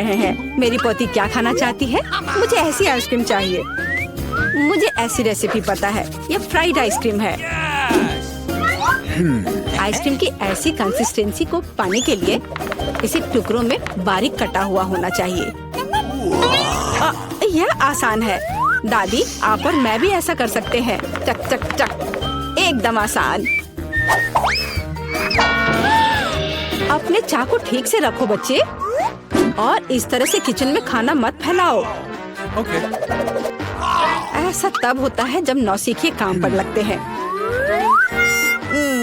रहे हैं। मेरी पोती क्या खाना चाहती है? मुझे ऐसी आइसक्रीम चाहिए। मुझे ऐसी रेसिपी पता है, ये फ्राइड आइसक्रीम है। आइसक्रीम की ऐसी कंसिस्टेंसी को पाने के लिए इसे टुकड़ों में बारीक कटा हुआ होना चाहिए। यह आसान है। दादी, आप और मैं भी ऐसा कर सकते हैं। चक चक चक, एकदम आसान। अपने चाकू ठीक से रखो बच्चे, और इस तरह से किचन में खाना मत फैलाओ। ऐसा तब होता है जब नौसिखिए काम पर लगते हैं।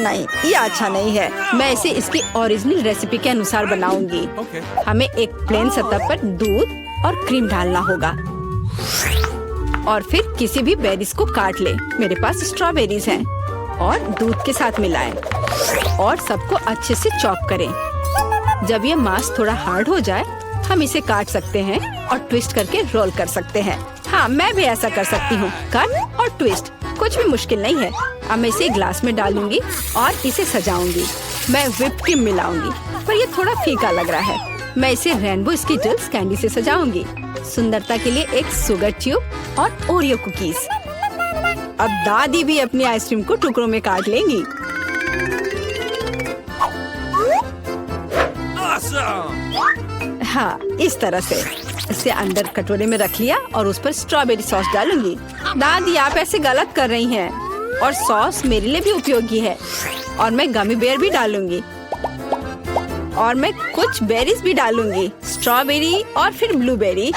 नहीं, ये अच्छा नहीं है। मैं इसे इसकी ओरिजिनल रेसिपी के अनुसार बनाऊंगी। हमें एक प्लेन सतह पर दूध और क्रीम डालना होगा, और फिर किसी भी बेरीज को काट ले। मेरे पास स्ट्रॉबेरीज हैं, और दूध के साथ मिलाएं और सबको अच्छे से चॉप करें। जब ये मांस थोड़ा हार्ड हो जाए, हम इसे काट सकते हैं और ट्विस्ट करके रोल कर सकते हैं। हाँ, मैं भी ऐसा कर सकती हूँ। कट और ट्विस्ट कुछ भी मुश्किल नहीं है। अब मैं इसे ग्लास में डालूंगी और इसे सजाऊंगी। मैं व्हिप क्रीम मिलाऊंगी, पर ये थोड़ा फीका लग रहा है। मैं इसे रेनबो स्किटल्स कैंडी से सजाऊंगी। सुंदरता के लिए एक शुगर ट्यूब और ओरियो कुकीज। अब दादी भी अपनी आइसक्रीम को टुकड़ों में काट लेंगी। हाँ, इस तरह से। इसे अंदर कटोरे में रख लिया और उस पर स्ट्रॉबेरी सॉस डालूंगी। दादी, आप ऐसे गलत कर रही हैं, और सॉस मेरे लिए भी उपयोगी है। और मैं गमी बेयर भी डालूंगी, और मैं कुछ बेरीज भी डालूंगी, स्ट्रॉबेरी और फिर ब्लूबेरी।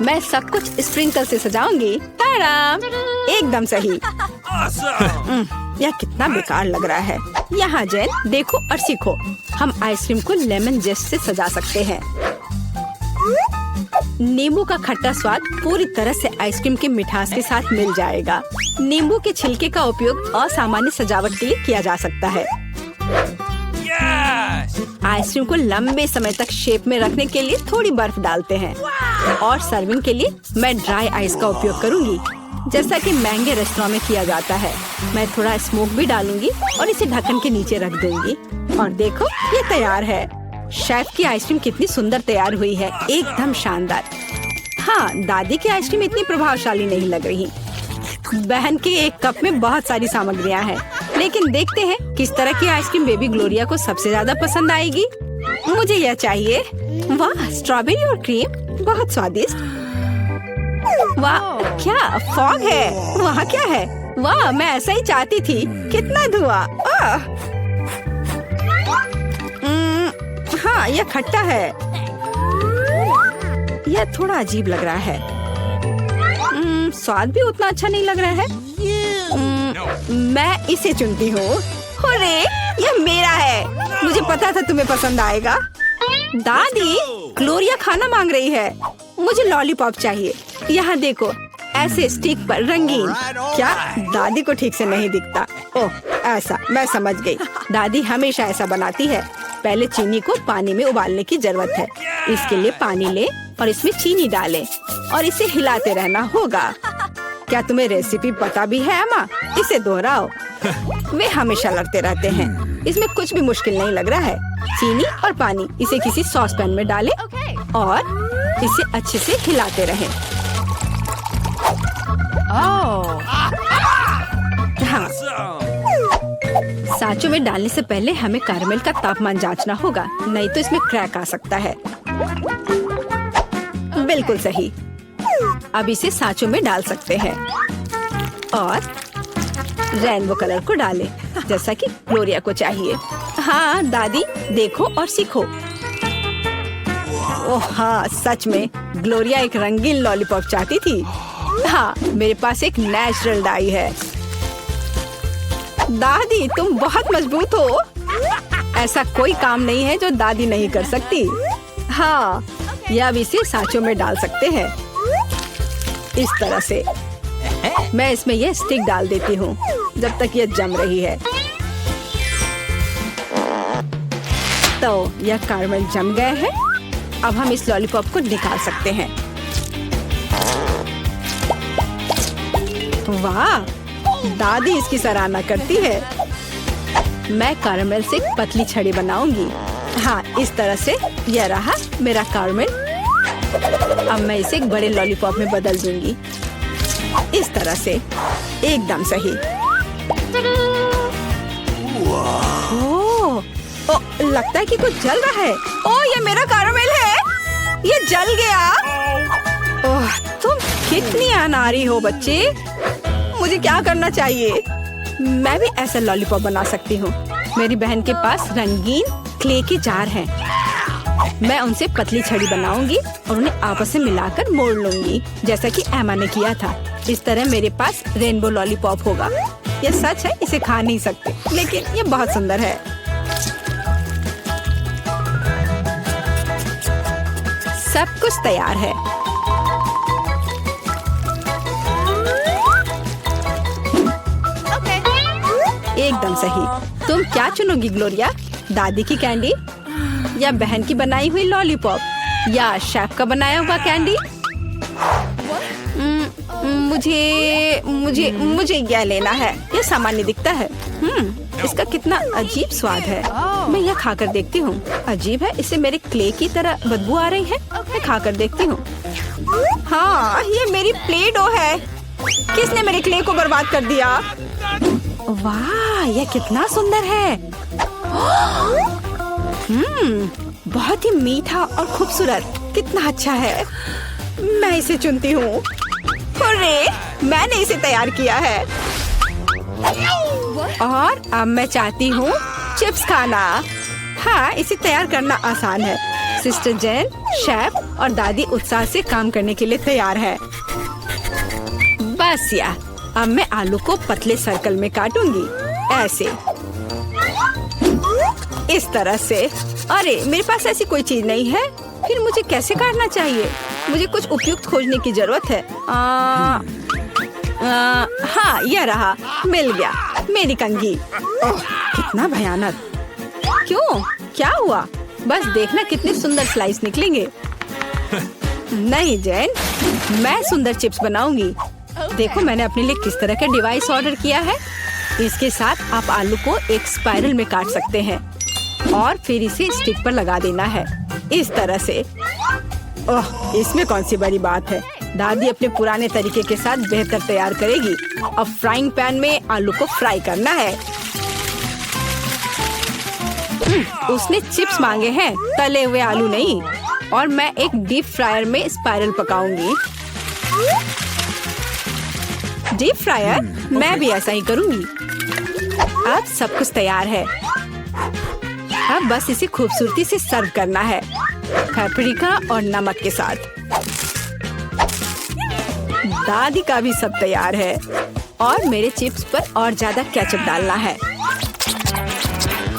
मैं सब कुछ स्प्रिंकल से सजाऊंगी। ताराम, एकदम सही। यह कितना बेकार लग रहा है। यहाँ जेन, देखो और सीखो। हम आइसक्रीम को लेमन जेस्ट से सजा सकते हैं। नींबू का खट्टा स्वाद पूरी तरह से आइसक्रीम की मिठास के साथ मिल जाएगा। नींबू के छिलके का उपयोग असामान्य सजावट के लिए किया जा सकता है। आइसक्रीम को लंबे समय तक शेप में रखने के लिए थोड़ी बर्फ डालते हैं, और सर्विंग के लिए मैं ड्राई आइस का उपयोग करूंगी, जैसा कि महंगे रेस्टोरेंट में किया जाता है। मैं थोड़ा स्मोक भी डालूंगी और इसे ढक्कन के नीचे रख दूंगी। और देखो, ये तैयार है। शेफ की आइसक्रीम कितनी सुंदर तैयार हुई है, एकदम शानदार। हाँ, दादी की आइसक्रीम इतनी प्रभावशाली नहीं लग रही। बहन के एक कप में बहुत सारी सामग्रियाँ हैं, लेकिन देखते हैं किस तरह की आइसक्रीम बेबी ग्लोरिया को सबसे ज्यादा पसंद आएगी। मुझे यह चाहिए। वाह, स्ट्रॉबेरी और क्रीम, बहुत स्वादिष्ट। वाह, क्या फॉग है? वहाँ क्या है? वाह, मैं ऐसा ही चाहती थी। कितना धुआं। हाँ, यह खट्टा है। यह थोड़ा अजीब लग रहा है। स्वाद भी उतना अच्छा नहीं लग रहा है। मैं इसे चुनती हूँ। अरे, यह मेरा है। मुझे पता था तुम्हें पसंद आएगा। दादी, ग्लोरिया खाना मांग रही है। मुझे लॉलीपॉप चाहिए। यहाँ देखो, ऐसे स्टिक पर रंगीन। क्या दादी को ठीक से नहीं दिखता? ओह, ऐसा, मैं समझ गई। दादी हमेशा ऐसा बनाती है। पहले चीनी को पानी में उबालने की जरूरत है। इसके लिए पानी ले और इसमें चीनी डालें और इसे हिलाते रहना होगा। क्या तुम्हें रेसिपी पता भी है अम्मा? इसे दोहराओ। वे हमेशा लड़ते रहते हैं। इसमें कुछ भी मुश्किल नहीं लग रहा है। चीनी और पानी, इसे किसी सॉस पैन में डालें और इसे अच्छे से हिलाते रहें। हाँ, सांचों में डालने से पहले हमें कैरमेल का तापमान जांचना होगा, नहीं तो इसमें क्रैक आ सकता है। बिल्कुल सही। अब इसे सांचों में डाल सकते हैं और रेनबो कलर को डालें, जैसा कि ग्लोरिया को चाहिए। हाँ दादी, देखो और सीखो। ओह हाँ, सच में ग्लोरिया एक रंगीन लॉलीपॉप चाहती थी। हाँ, मेरे पास एक नेचुरल डाई है। दादी, तुम बहुत मजबूत हो। ऐसा कोई काम नहीं है जो दादी नहीं कर सकती। हाँ, या अब इसे सांचों में डाल सकते हैं इस तरह से। मैं इसमें यह स्टिक डाल देती हूँ जब तक यह जम रही है। तो यह कैरमेल जम गए हैं। अब हम इस लॉलीपॉप को निकाल सकते हैं। वाह, दादी इसकी सराहना करती है। मैं कैरमेल से एक पतली छड़ी बनाऊंगी। हाँ, इस तरह से। यह रहा मेरा कैरमेल अब मैं इसे एक बड़े लॉलीपॉप में बदल दूंगी, इस तरह से, एकदम सही। ओह, लगता है कि कुछ जल रहा है। ओह, ये मेरा कैरामेल है, ये जल गया। ओह, तुम कितनी अनाड़ी हो बच्चे। मुझे क्या करना चाहिए? मैं भी ऐसा लॉलीपॉप बना सकती हूँ। मेरी बहन के पास रंगीन क्ले के जार हैं। मैं उनसे पतली छड़ी बनाऊंगी और उन्हें आपस में मिलाकर मोड़ लूंगी, जैसा कि एमा ने किया था। इस तरह मेरे पास रेनबो लॉलीपॉप होगा। ये सच है, इसे खा नहीं सकते, लेकिन ये बहुत सुंदर है। सब कुछ तैयार है। एकदम सही। तुम क्या चुनोगी ग्लोरिया? दादी की कैंडी या बहन की बनाई हुई लॉलीपॉप या शेफ का बनाया हुआ कैंडी? मुझे मुझे मुझे यह लेना है। यह सामान्य दिखता है। इसका कितना अजीब स्वाद है। मैं यह खाकर देखती हूँ। अजीब है, इसे मेरे क्ले की तरह बदबू आ रही है। मैं खाकर देखती हूँ। हाँ, ये मेरी प्ले डो है। किसने मेरे क्ले को बर्बाद कर दिया? वाह, यह कितना सुंदर है। बहुत ही मीठा और खूबसूरत। कितना अच्छा है। मैं इसे चुनती हूँ। अरे, मैंने इसे तैयार किया है और अब मैं चाहती हूँ चिप्स खाना। हाँ, इसे तैयार करना आसान है। सिस्टर जेन, शेफ और दादी उत्साह से काम करने के लिए तैयार है। बस या, अब मैं आलू को पतले सर्कल में काटूंगी, ऐसे, इस तरह से। अरे, मेरे पास ऐसी कोई चीज नहीं है। फिर मुझे कैसे काटना चाहिए? मुझे कुछ उपयुक्त खोजने की जरूरत है। हाँ, यह रहा, मिल गया, मेरी कंघी। ओह, कितना भयानक। क्यों? क्या हुआ? बस देखना कितने सुंदर स्लाइस निकलेंगे। नहीं जेन, मैं सुंदर चिप्स बनाऊंगी। देखो मैंने अपने लिए किस तरह का डिवाइस ऑर्डर किया है। इसके साथ आप आलू को एक स्पाइरल में काट सकते हैं और फिर इसे स्टिक पर लगा देना है, इस तरह से। ओह, इसमें कौन सी बड़ी बात है। दादी अपने पुराने तरीके के साथ बेहतर तैयार करेगी। अब फ्राइंग पैन में आलू को फ्राई करना है। उसने चिप्स मांगे हैं, तले हुए आलू नहीं। और मैं एक डीप फ्रायर में स्पाइरल पकाऊंगी। Deep fryer? मैं भी ऐसा ही करूंगी। अब सब कुछ तैयार है। अब बस इसे खूबसूरती से सर्व करना है, पेपरिका और नमक के साथ। दादी का भी सब तैयार है और मेरे चिप्स पर और ज्यादा केचप डालना है।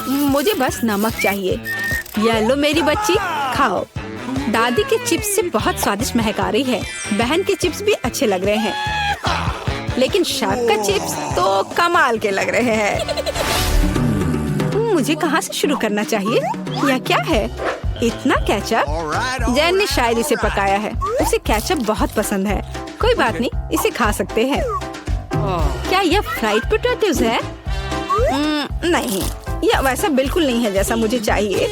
मुझे बस नमक चाहिए। ये लो मेरी बच्ची, खाओ। दादी के चिप्स से बहुत स्वादिष्ट महक आ रही है। बहन के चिप्स भी अच्छे लग रहे हैं, लेकिन शेफ का चिप्स तो कमाल के लग रहे हैं। मुझे कहाँ से शुरू करना चाहिए? यह क्या है? इतना केचप? जैन ने शायद इसे पकाया है। उसे केचप बहुत पसंद है। कोई बात नहीं, इसे खा सकते हैं। क्या यह फ्राइड पोटैटोज है? नहीं, यह वैसा बिल्कुल नहीं है जैसा मुझे चाहिए।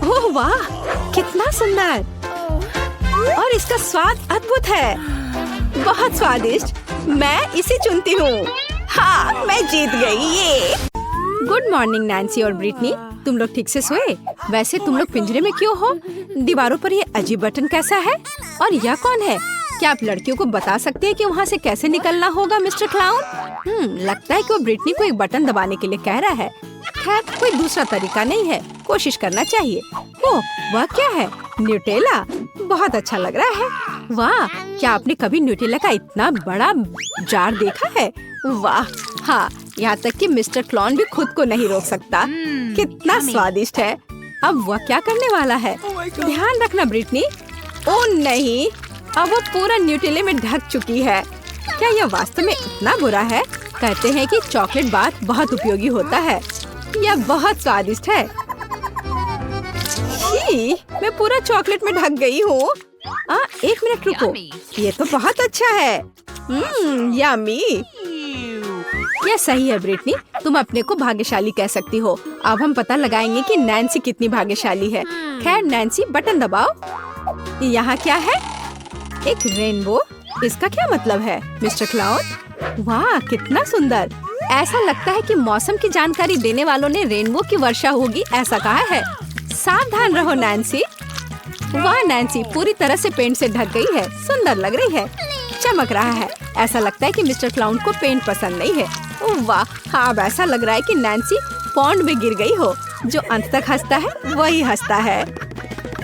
ओह वाह, कितना सुंदर। और इसका स्वाद अद्भुत है, बहुत स्वादिष्ट। मैं इसे चुनती हूँ। हाँ, मैं जीत गई। ये गुड मॉर्निंग नैन्सी और ब्रिटनी, तुम लोग ठीक से सोए? वैसे तुम लोग पिंजरे में क्यों हो? दीवारों पर ये अजीब बटन कैसा है? और यह कौन है? क्या आप लड़कियों को बता सकते हैं कि वहाँ से कैसे निकलना होगा मिस्टर क्लाउन? लगता है कि वो ब्रिटनी को एक बटन दबाने के लिए कह रहा है। खैर, कोई दूसरा तरीका नहीं है, कोशिश करना चाहिए। ओह, वह क्या है? न्यूटेला, बहुत अच्छा लग रहा है। वाह, क्या आपने कभी न्यूटेला का इतना बड़ा जार देखा है? वाह, हाँ, यहाँ तक कि मिस्टर क्लाउन भी खुद को नहीं रोक सकता। कितना स्वादिष्ट है। अब वह क्या करने वाला है? ध्यान रखना ब्रिटनी। ओह नहीं, अब वो पूरा न्यूटेले में ढक चुकी है। क्या यह वास्तव में इतना बुरा है? कहते हैं कि चॉकलेट बार बहुत उपयोगी होता है। यह बहुत स्वादिष्ट है। मैं पूरा चॉकलेट में ढक गई हूँ। एक मिनट रुको, ये तो बहुत अच्छा है। यम्मी। यह सही है ब्रिटनी, तुम अपने को भाग्यशाली कह सकती हो। अब हम पता लगाएंगे कि नैन्सी कितनी भाग्यशाली है। खैर नैन्सी, बटन दबाओ। यहाँ क्या है? एक रेनबो। इसका क्या मतलब है मिस्टर क्लाउन? वाह कितना सुंदर। ऐसा लगता है कि मौसम की जानकारी देने वालों ने रेनबो की वर्षा होगी ऐसा कहा है। सावधान रहो नैन्सी। वाह नैन्सी पूरी तरह से पेंट से ढक गई है। सुंदर लग रही है, चमक रहा है। ऐसा लगता है कि मिस्टर क्लाउन को पेंट पसंद नहीं है। ओह वाह, हाँ अब ऐसा लग रहा है कि नैन्सी पॉन्ड में गिर गई हो। जो अंत तक हंसता है वही हंसता है।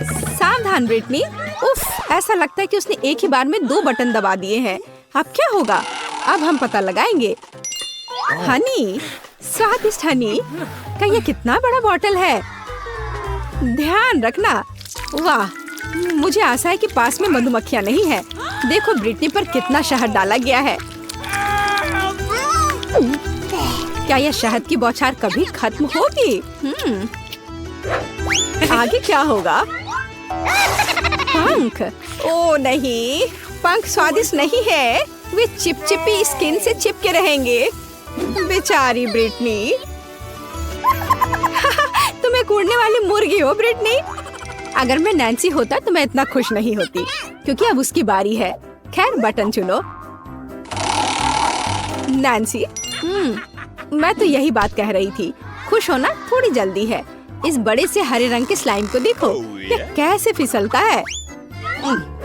सावधान ब्रिटनी। उफ, ऐसा लगता है कि उसने एक ही बार में 2 बटन दबा दिए हैं। अब क्या होगा? अब हम पता लगाएंगे। हनी, स्वादिष्ट हनी का ये कितना बड़ा बॉटल है। ध्यान रखना। वाह, मुझे आशा है कि पास में मधुमक्खियाँ नहीं है। देखो ब्रिटनी पर कितना शहद डाला गया है। क्या यह शहद की बौछार कभी खत्म होगी? आगे क्या होगा? पंख। ओ नहीं, पंख स्वादिष्ट नहीं है। वे चिपचिपी स्किन से चिपके रहेंगे। बेचारी ब्रिटनी। तुम्हें कूदने वाली मुर्गी हो ब्रिटनी। अगर मैं नैन्सी होता तो मैं इतना खुश नहीं होती, क्योंकि अब उसकी बारी है। खैर बटन चुनो नैन्सी। मैं तो यही बात कह रही थी। खुश होना थोड़ी जल्दी है। इस बड़े से हरे रंग के स्लाइम को देखो, यह कैसे फिसलता है।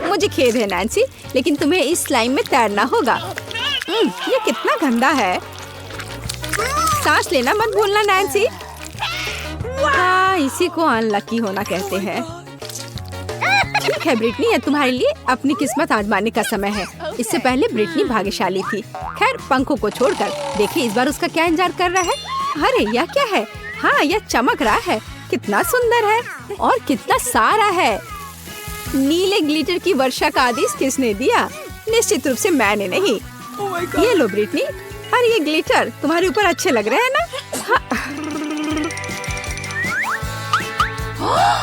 मुझे खेद है नैन्सी, लेकिन तुम्हें इस स्लाइम में तैरना होगा। ये कितना गंदा है। सांस लेना मत भूलना नैन्सी। हाँ, इसी को अनलकी होना कहते हैं। ठीक है ब्रिटनी, ये तुम्हारे लिए अपनी किस्मत आजमाने का समय है। इससे पहले ब्रिटनी भाग्यशाली थी। खैर पंखों को छोड़कर देखिए इस बार उसका क्या इंतजार कर रहा है। अरे यह क्या है? हाँ, यह चमक रहा है। कितना सुंदर है और कितना सारा है। नीले ग्लिटर की वर्षा का आदेश किसने दिया? निश्चित रूप से मैंने नहीं। ये लो ब्रिटनी। अरे ये ग्लिटर तुम्हारे ऊपर अच्छे लग रहे हैं ना? हाँ।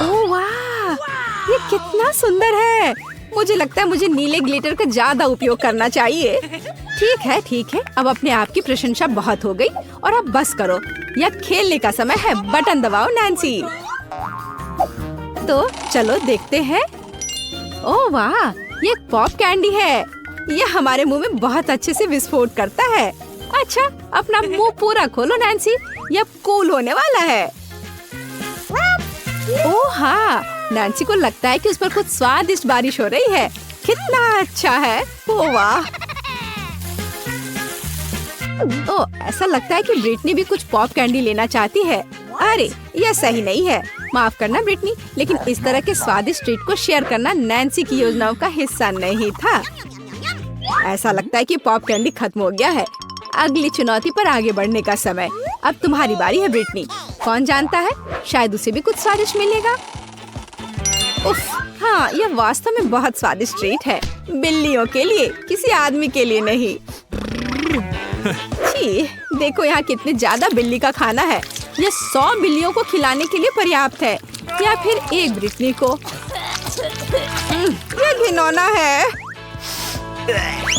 ओह वाह, ये कितना सुंदर है। मुझे लगता है मुझे नीले ग्लिटर का ज्यादा उपयोग करना चाहिए। ठीक है, अब अपने आप की प्रशंसा बहुत हो गई और अब बस करो। यह खेलने का समय है। बटन दबाओ नैन्सी। तो चलो देखते हैं। ओह वाह, ये एक पॉप कैंडी है। यह हमारे मुंह में बहुत अच्छे से विस्फोट करता है। अच्छा, अपना मुंह पूरा खोलो नैन्सी, यह कूल होने वाला है। ओह हाँ, नैन्सी को लगता है कि उस पर कुछ स्वादिष्ट बारिश हो रही है। कितना अच्छा है। ओह वाह। ओह, ऐसा लगता है कि ब्रिटनी भी कुछ पॉप कैंडी लेना चाहती है। अरे यह सही नहीं है। माफ करना ब्रिटनी, लेकिन इस तरह के स्वादिष्ट ट्रीट को शेयर करना नैन्सी की योजनाओं का हिस्सा नहीं था। ऐसा लगता है कि पॉप कैंडी खत्म हो गया है। अगली चुनौती पर आगे बढ़ने का समय। अब तुम्हारी बारी है ब्रिटनी। कौन जानता है, शायद उसे भी कुछ स्वादिष्ट मिलेगा। उफ, हाँ, यह वास्तव में बहुत स्वादिष्ट ट्रीट है। बिल्लियों के लिए, किसी आदमी के लिए नहीं। छी, देखो यहाँ कितने ज्यादा बिल्ली का खाना है। यह 100 बिल्लियों को खिलाने के लिए पर्याप्त है, या फिर एक ब्रिटनी को। यह घिनौना है।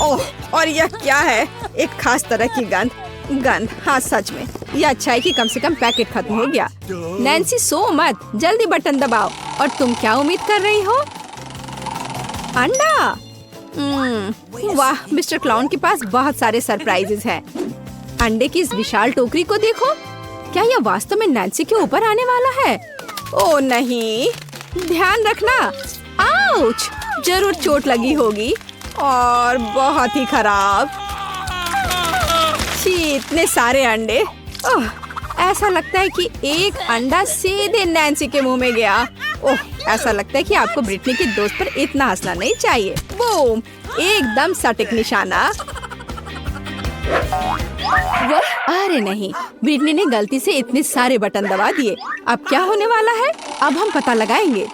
ओह, और यह क्या है? एक खास तरह की गंध। हाँ सच में, यह अच्छा है कि कम से कम पैकेट खत्म हो गया। नैन्सी सो मत, जल्दी बटन दबाओ। और तुम क्या उम्मीद कर रही हो? अंडा। वाह, मिस्टर क्लाउन के पास बहुत सारे सरप्राइजेस हैं। अंडे की इस विशाल टोकरी को देखो। क्या यह वास्तव में नैन्सी के ऊपर आने वाला है? ओह नहीं, ध्यान रखना। आउच, जरूर चोट लगी होगी और बहुत ही खराब। छी, इतने सारे अंडे। ओह, ऐसा लगता है कि एक अंडा सीधे नैन्सी के मुंह में गया। ओह, ऐसा लगता है कि आपको ब्रिटनी के दोस्त पर इतना हंसना नहीं चाहिए। बूम, एकदम सटीक निशाना। अरे नहीं, ब्रिटनी ने गलती से इतने सारे बटन दबा दिए। अब क्या होने वाला है? अब हम पता लगाएंगे।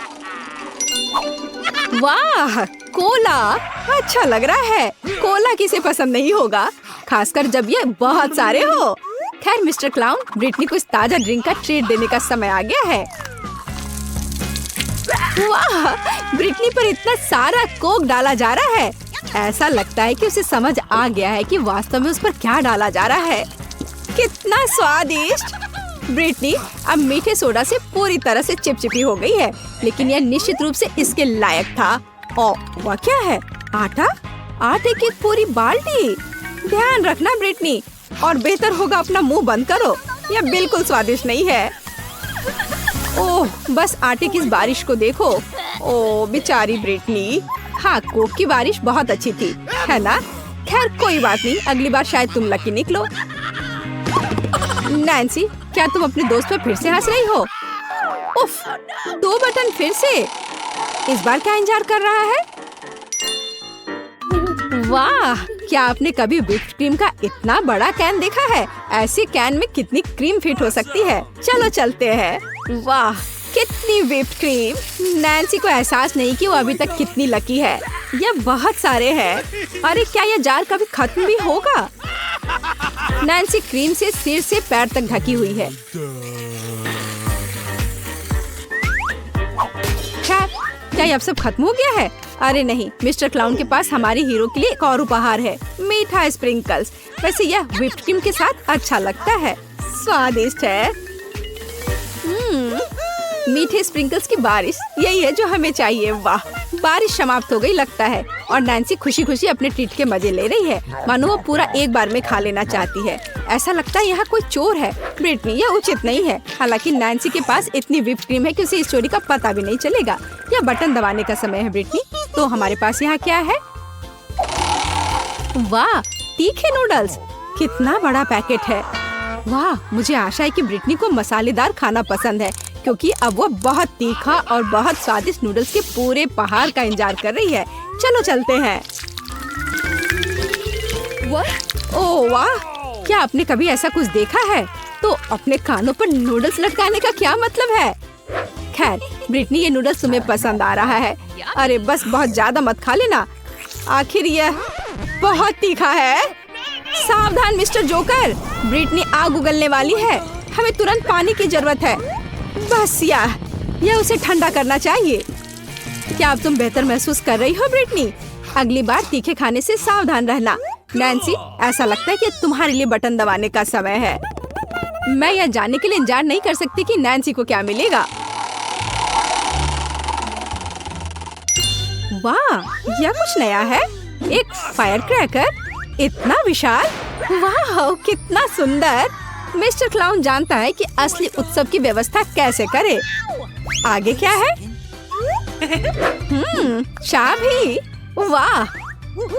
वाह, कोला अच्छा लग रहा है। कोला किसे पसंद नहीं होगा, खासकर जब ये बहुत सारे हो। खैर मिस्टर क्लाउन, ब्रिटनी को इस ताजा ड्रिंक का ट्रीट देने का समय आ गया है। वाह, ब्रिटनी पर इतना सारा कोक डाला जा रहा है। ऐसा लगता है कि उसे समझ आ गया है कि वास्तव में उस पर क्या डाला जा रहा है। कितना स्वादिष्ट। ब्रिटनी अब मीठे सोडा से पूरी तरह से चिपचिपी हो गई है, लेकिन यह निश्चित रूप से इसके लायक था। ओ, वह क्या है? आटा? आटे की पूरी बाल्टी। ध्यान रखना ब्रिटनी, और बेहतर होगा अपना मुंह बंद करो। यह बिल्कुल स्वादिष्ट नहीं है। ओह, बस आटे की इस बारिश को देखो। ओह बेचारी ब्रिटनी। हाँ, कोक की बारिश बहुत अच्छी थी, है ना? खैर कोई बात नहीं, अगली बार शायद तुम लकी निकलो। नैन्सी, क्या तुम अपने दोस्त पर फिर से हंस रही हो? उफ, 2 बटन फिर से। इस बार क्या इंतजार कर रहा है? वाह, क्या आपने कभी व्हिप्ड क्रीम का इतना बड़ा कैन देखा है? ऐसे कैन में कितनी क्रीम फिट हो सकती है। चलो चलते हैं। वाह, कितनी व्हिप्ड क्रीम। नैन्सी को एहसास नहीं कि वो अभी तक कितनी लकी है। यह बहुत सारे हैं। अरे क्या यह जार कभी खत्म भी होगा? नैन्सी क्रीम से सिर से पैर तक ढकी हुई है। क्या ये अब सब खत्म हो गया है? अरे नहीं, मिस्टर क्लाउन के पास हमारे हीरो के लिए एक और उपहार है, मीठा स्प्रिंकल्स। वैसे यह व्हिप्ड क्रीम के साथ अच्छा लगता है, स्वादिष्ट है। मीठे स्प्रिंकल्स की बारिश, यही है जो हमें चाहिए। वाह, बारिश समाप्त हो गई लगता है, और नैन्सी खुशी खुशी अपने ट्रीट के मजे ले रही है, मानो वो पूरा एक बार में खा लेना चाहती है। ऐसा लगता है यहाँ कोई चोर है। ब्रिटनी, यह उचित नहीं है। हालांकि नैन्सी के पास इतनी व्हिप्ड क्रीम है कि उसे इस चोरी का पता भी नहीं चलेगा। यह बटन दबाने का समय है ब्रिटनी। तो हमारे पास यहाँ क्या है? वाह, तीखे नूडल्स। कितना बड़ा पैकेट है। वाह, मुझे आशा है कि ब्रिटनी को मसालेदार खाना पसंद है, क्योंकि अब वो बहुत तीखा और बहुत स्वादिष्ट नूडल्स के पूरे पहाड़ का इंतजार कर रही है। चलो चलते हैं। ओह वाह, क्या आपने कभी ऐसा कुछ देखा है? तो अपने कानों पर नूडल्स लटकाने का क्या मतलब है? खैर ब्रिटनी, ये नूडल्स तुम्हें पसंद आ रहा है। अरे बस बहुत ज्यादा मत खा लेना, आखिर यह बहुत तीखा है। सावधान मिस्टर जोकर, ब्रिटनी आग उगलने वाली है। हमें तुरंत पानी की जरूरत है। बस यह उसे ठंडा करना चाहिए। क्या अब तुम बेहतर महसूस कर रही हो ब्रिटनी? अगली बार तीखे खाने से सावधान रहना। नैन्सी, ऐसा लगता है कि तुम्हारे लिए बटन दबाने का समय है। मैं यह जानने के लिए इंतजार नहीं कर सकती कि नैन्सी को क्या मिलेगा। वाह, यह कुछ नया है। एक फायर क्रैकर, इतना विशाल। वाह, कितना सुंदर। मिस्टर क्लाउन जानता है कि असली उत्सव की व्यवस्था कैसे करे। आगे क्या है? चाबी। वाह,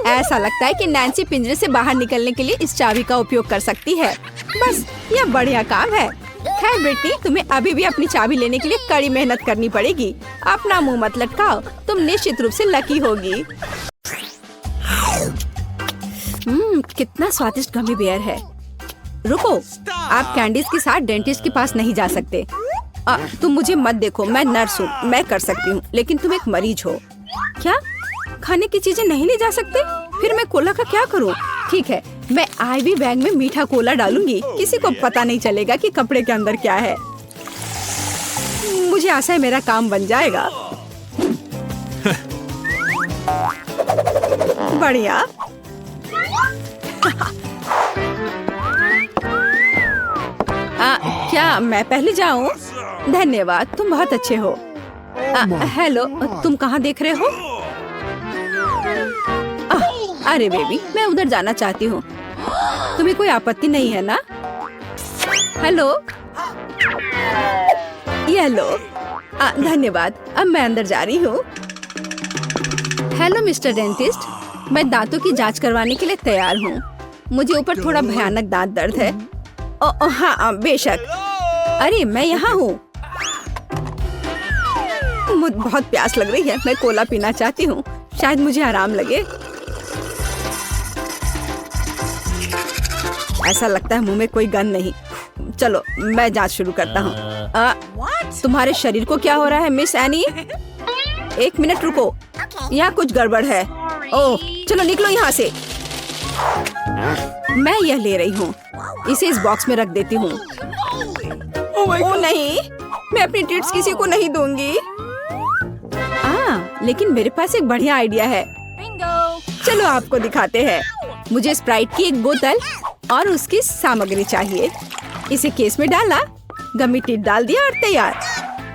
ऐसा लगता है कि नैन्सी पिंजरे से बाहर निकलने के लिए इस चाबी का उपयोग कर सकती है। बस, यह बढ़िया काम है। खैर ब्रिटनी, तुम्हें अभी भी अपनी चाबी लेने के लिए कड़ी मेहनत करनी पड़ेगी। अपना मुंह मत लटकाओ, तुम निश्चित रूप से लकी होगी। कितना स्वादिष्ट गमी बेयर है। रुको, आप कैंडीज के साथ डेंटिस्ट के पास नहीं जा सकते। तुम मुझे मत देखो, मैं नर्स हूँ, मैं कर सकती हूँ, लेकिन तुम एक मरीज हो। क्या खाने की चीजें नहीं ले जा सकते? फिर मैं कोला का क्या करूँ? ठीक है, मैं आईवी बैग में मीठा कोला डालूंगी। किसी को पता नहीं चलेगा कि कपड़े के अंदर क्या है। मुझे आशा है मेरा काम बन जाएगा। बढ़िया। क्या मैं पहले जाऊं? धन्यवाद, तुम बहुत अच्छे हो। हेलो, तुम कहाँ देख रहे हो? अरे बेबी, मैं उधर जाना चाहती हूँ। तुम्हें कोई आपत्ति नहीं है ना? हेलो, ये लो। धन्यवाद, अब मैं अंदर जा रही हूँ। हेलो मिस्टर डेंटिस्ट, मैं दांतों की जांच करवाने के लिए तैयार हूँ। मुझे ऊपर थोड़ा भयानक दांत दर्द है। हाँ बेशक। अरे मैं यहाँ हूँ। मुझे बहुत प्यास लग रही है, मैं कोला पीना चाहती हूँ, शायद मुझे आराम लगे। ऐसा लगता है मुंह में कोई गंध नहीं। चलो मैं जांच शुरू करता हूँ। तुम्हारे शरीर को क्या हो रहा है मिस एनी? एक मिनट रुको, यहाँ कुछ गड़बड़ है। ओह, चलो निकलो यहाँ से। मैं यह ले रही हूँ, इसे इस बॉक्स में रख देती हूँ। ओह नहीं, मैं अपनी ट्रीट्स किसी को नहीं दूंगी। लेकिन मेरे पास एक बढ़िया आइडिया है। चलो आपको दिखाते हैं। मुझे स्प्राइट की एक बोतल और उसकी सामग्री चाहिए। इसे केस में डाला गमी टिप डाल दिया और तैयार।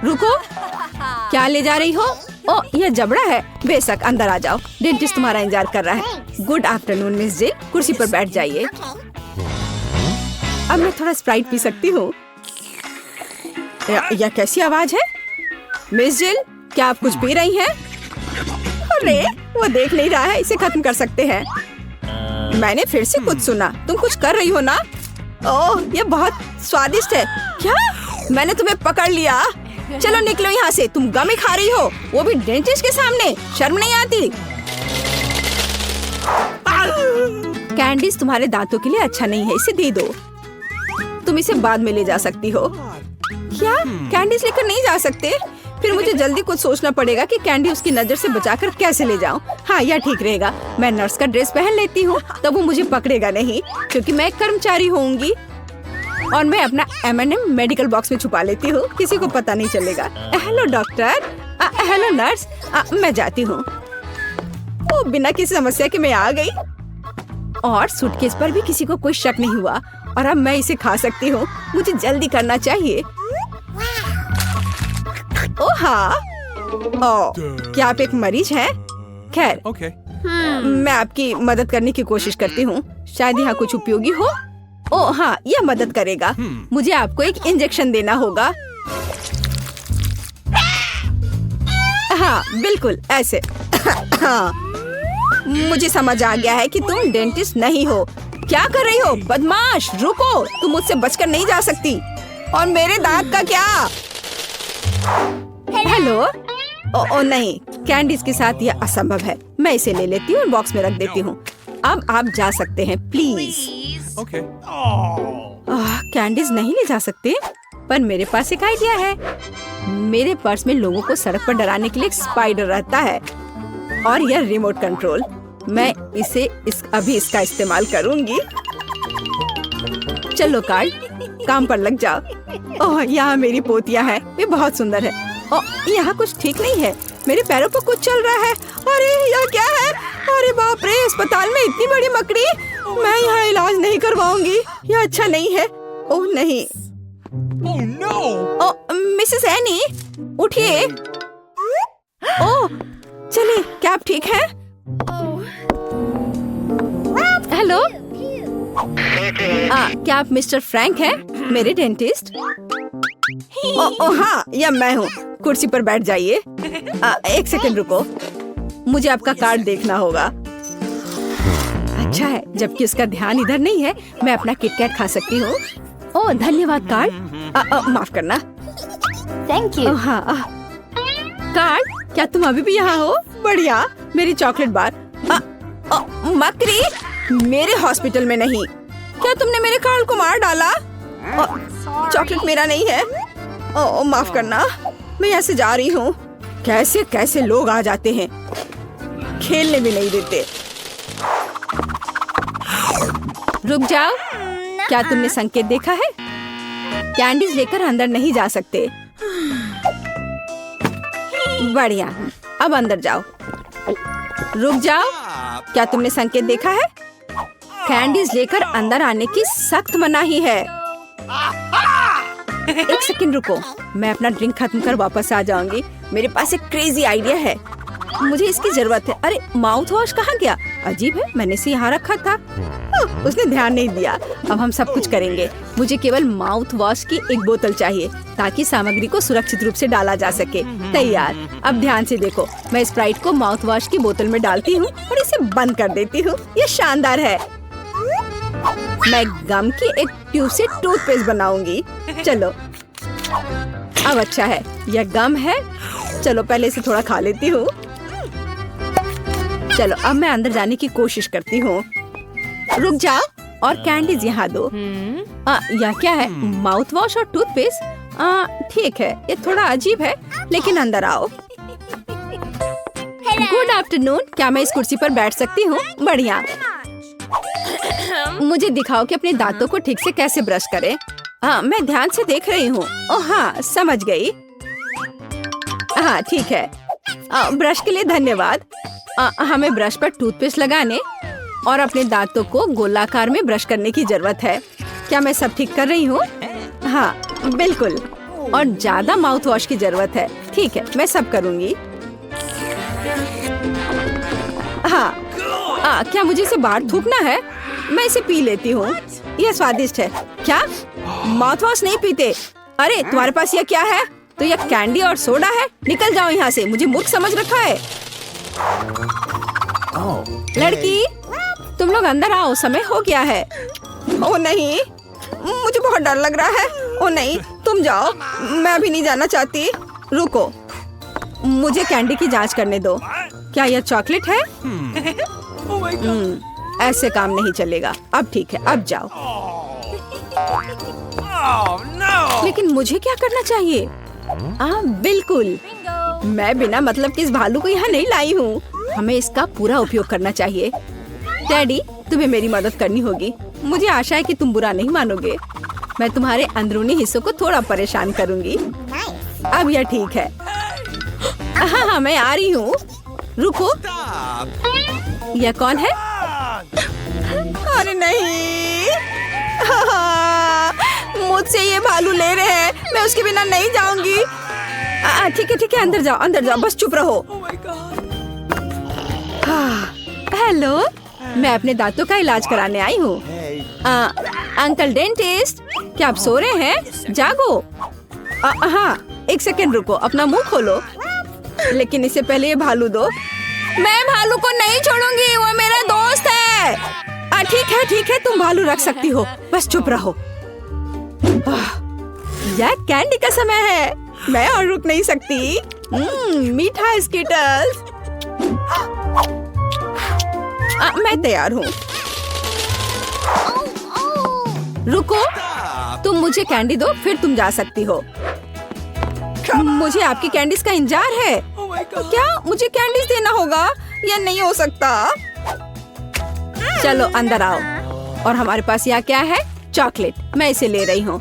रुको, क्या ले जा रही हो? ओ, यह जबड़ा है। बेशक, अंदर आ जाओ, डेंटिस्ट तुम्हारा इंतजार कर रहा है। गुड आफ्टरनून मिस जिल, कुर्सी पर बैठ जाइए। अब मैं थोड़ा स्प्राइट पी सकती हूँ। यह कैसी आवाज है? मिस जिल, क्या आप कुछ पी रही हैं? अरे, वो देख नहीं रहा है, इसे खत्म कर सकते हैं। मैंने फिर से कुछ सुना, तुम कुछ कर रही हो ना? ओह, ये बहुत स्वादिष्ट है। क्या? मैंने तुम्हें पकड़ लिया। चलो निकलो यहाँ से, तुम गमी खा रही हो, वो भी डेंटिस्ट के सामने। शर्म नहीं आती? कैंडीज तुम्हारे दांतों के लिए अच्छा नहीं है, इसे दे दो। तुम इसे बाद में ले जा सकती हो। क्या? कैंडीज लेकर नहीं जा सकते? फिर मुझे जल्दी कुछ सोचना पड़ेगा कि कैंडी उसकी नजर से बचाकर कैसे ले जाऊं। हाँ, यह ठीक रहेगा। मैं नर्स का ड्रेस पहन लेती हूँ, तब वो मुझे पकड़ेगा नहीं, क्योंकि मैं एक कर्मचारी होंगी। और मैं अपना M&M मेडिकल बॉक्स में छुपा लेती हूँ, किसी को पता नहीं चलेगा। हेलो डॉक्टर, हेलो नर्स, मैं जाती हूँ। ओ, बिना किसी समस्या के मैं आ गई और सूटकेस पर भी किसी को कोई शक नहीं हुआ। और अब मैं इसे खा सकती हूँ। मुझे जल्दी करना चाहिए। ओ हाँ, ओ, क्या आप एक मरीज हैं? खैर, मैं आपकी मदद करने की कोशिश करती हूँ। शायद यहाँ कुछ उपयोगी हो। ओ हाँ, यह मदद करेगा। मुझे आपको एक इंजेक्शन देना होगा। हाँ, बिल्कुल ऐसे। हाँ, मुझे समझ आ गया है कि तुम डेंटिस्ट नहीं हो। क्या कर रही हो बदमाश? रुको, तुम मुझसे बचकर नहीं जा सकती। और मेरे दांत का क्या? हेलो। ओ नहीं, कैंडीज के साथ यह असंभव है। मैं इसे ले लेती हूँ और बॉक्स में रख देती हूँ। अब आप जा सकते हैं, प्लीज। कैंडीज नहीं ले जा सकते, पर मेरे पास एक आइडिया है। मेरे पर्स में लोगों को सड़क पर डराने के लिए एक स्पाइडर रहता है, और यह रिमोट कंट्रोल। मैं अभी इसका इस्तेमाल करूंगी। चलो कार्ड, काम पर लग जाओ। ओह, यहाँ मेरी पोतियाँ हैं, वे बहुत सुंदर है। ओह, यहाँ कुछ ठीक नहीं है, मेरे पैरों पर कुछ चल रहा है। अरे, यह क्या है? अरे बाप रे, अस्पताल में इतनी बड़ी मकड़ी। मैं यहाँ इलाज नहीं करवाऊंगी, यह अच्छा नहीं है। ओह नहीं। Oh no! ओह, मिसेस एनी, उठिए। ओह, चलिए, क्या आप ठीक हैं? हेलो, क्या आप मिस्टर फ्रैंक हैं, मेरे डेंटिस्ट? ओह हाँ, यह मैं हूँ। कुर्सी पर बैठ जाइए। एक सेकंड रुको, मुझे आपका कार्ड देखना होगा। अच्छा है, जबकि उसका ध्यान इधर नहीं है, मैं अपना किटकैट खा सकती हूँ। ओह धन्यवाद कार्ड। माफ करना। Thank you. हाँ, कार्ड, क्या तुम अभी भी यहाँ हो? बढ़िया, मेरी चॉकलेट बार। मकड़ी, मेरे हॉस्पिटल में नहीं। क्या तुमने मेरे कार्ड को मार डाला? चॉकलेट मेरा नहीं है। ओह माफ करना, मैं यहाँ से जा रही हूँ। कैसे कैसे लोग आ जाते हैं, खेलने भी नहीं देते। रुक जाओ, क्या तुमने संकेत देखा है? कैंडीज लेकर अंदर नहीं जा सकते। बढ़िया, अब अंदर जाओ। रुक जाओ, क्या तुमने संकेत देखा है? कैंडीज लेकर अंदर आने की सख्त मनाही है। एक सेकंड रुको, मैं अपना ड्रिंक खत्म कर वापस आ जाऊंगी। मेरे पास एक क्रेजी आइडिया है, मुझे इसकी जरूरत है। अरे माउथ वॉश कहाँ गया? अजीब है, मैंने इसे यहाँ रखा था। उसने ध्यान नहीं दिया। अब हम सब कुछ करेंगे। मुझे केवल माउथ वॉश की एक बोतल चाहिए, ताकि सामग्री को सुरक्षित रूप से डाला जा सके। तैयार। अब ध्यान से देखो, मैं स्प्राइट को माउथ वॉश की बोतल में डालती हूँ और इसे बंद कर देती हूँ। ये शानदार है। मैं गम की एक ट्यूब से टूथपेस्ट बनाऊंगी। चलो, अब अच्छा है, यह गम है। चलो पहले इसे थोड़ा खा लेती हूँ। चलो अब मैं अंदर जाने की कोशिश करती हूँ। रुक जाओ और कैंडीज यहाँ दो। यह क्या है? माउथ वॉश और टूथपेस्ट। ठीक है, ये थोड़ा अजीब है, लेकिन अंदर आओ। गुड आफ्टरनून, क्या मैं इस कुर्सी पर बैठ सकती हूँ? बढ़िया। मुझे दिखाओ कि अपने दांतों को ठीक से कैसे ब्रश करें। मैं ध्यान से देख रही हूँ। ओह हाँ, समझ गई। हाँ ठीक है, ब्रश के लिए धन्यवाद। हमें ब्रश पर टूथपेस्ट लगाने और अपने दांतों को गोलाकार में ब्रश करने की जरूरत है। क्या मैं सब ठीक कर रही हूँ? हाँ, बिल्कुल, और ज्यादा माउथ वॉश की जरूरत है। ठीक है, मैं सब करूँगी। हाँ, क्या मुझे इसे बाहर थूकना है? मैं इसे पी लेती हूँ। यह स्वादिष्ट है। क्या माउथ वॉश नहीं पीते? अरे तुम्हारे पास यह क्या है? तो यह कैंडी और सोडा है। निकल जाओ यहाँ से, मुझे मूर्ख समझ रखा है। लड़की, तुम लोग अंदर आओ, समय हो गया है। ओ नहीं, मुझे बहुत डर लग रहा है। ओ नहीं, तुम जाओ, मैं अभी नहीं जाना चाहती। रुको, मुझे कैंडी की जांच करने दो। क्या यह चॉकलेट है? ऐसे काम नहीं चलेगा। अब ठीक है, अब जाओ। Oh no! लेकिन मुझे क्या करना चाहिए? बिल्कुल, मैं बिना मतलब के इस भालू को यहाँ नहीं लाई हूँ। हमें इसका पूरा उपयोग करना चाहिए। डैडी, तुम्हें मेरी मदद करनी होगी। मुझे आशा है कि तुम बुरा नहीं मानोगे। मैं तुम्हारे अंदरूनी हिस्सों को थोड़ा परेशान करूँगी। अब यह ठीक है। हाँ, मैं आ रही हूँ। रुको, यह कौन है? अरे नहीं, मुझसे ये भालू ले रहे हैं। मैं उसके बिना नहीं जाऊंगी। ठीक है, अंदर जाओ, बस चुप रहो। हेलो, मैं अपने दांतों का इलाज कराने आई हूँ। अंकल डेंटिस्ट, क्या आप सो रहे हैं? जागो। हाँ, एक सेकंड रुको, अपना मुंह खोलो। लेकिन इससे पहले ये भालू दो। मैं भालू को नहीं छोड़ूंगी, वो मेरा दोस्त है। ठीक है, तुम भालू रख सकती हो, बस चुप रहो। यह कैंडी का समय है, मैं और रुक नहीं सकती। मीठा स्कीटर्स। मैं तैयार हूँ। रुको, तुम मुझे कैंडी दो, फिर तुम जा सकती हो। मुझे आपकी कैंडीज का इंतजार है। क्या मुझे कैंडीज देना होगा? यह नहीं हो सकता। चलो अंदर आओ। और हमारे पास यहाँ क्या है? चॉकलेट। मैं इसे ले रही हूँ।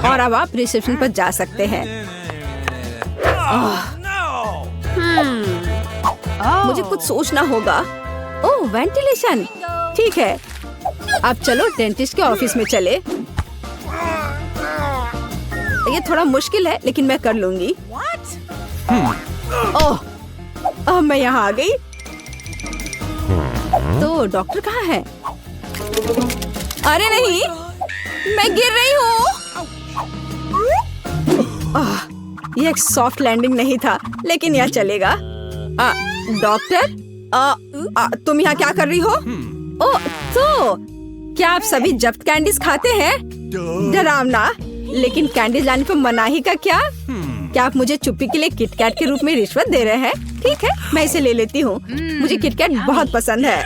और अब आप रिसेप्शन पर जा सकते हैं। मुझे कुछ सोचना होगा। ओह, वेंटिलेशन। ठीक है, अब चलो डेंटिस्ट के ऑफिस में चले। ये थोड़ा मुश्किल है, लेकिन मैं कर लूंगी। ओह, मैं यहाँ आ गई। तो डॉक्टर कहाँ है? अरे नहीं, मैं गिर रही हूँ। यह एक सॉफ्ट लैंडिंग नहीं था, लेकिन यह चलेगा। डॉक्टर, तुम यहाँ क्या कर रही हो? ओह, तो क्या आप सभी जब्त कैंडीज खाते हैं? डरावना। लेकिन कैंडीज लाने पर मनाही का क्या? क्या आप मुझे चुप्पी के लिए किटकैट के रूप में रिश्वत दे रहे हैं? ठीक है, मैं इसे ले लेती हूँ। मुझे किटकैट बहुत पसंद है।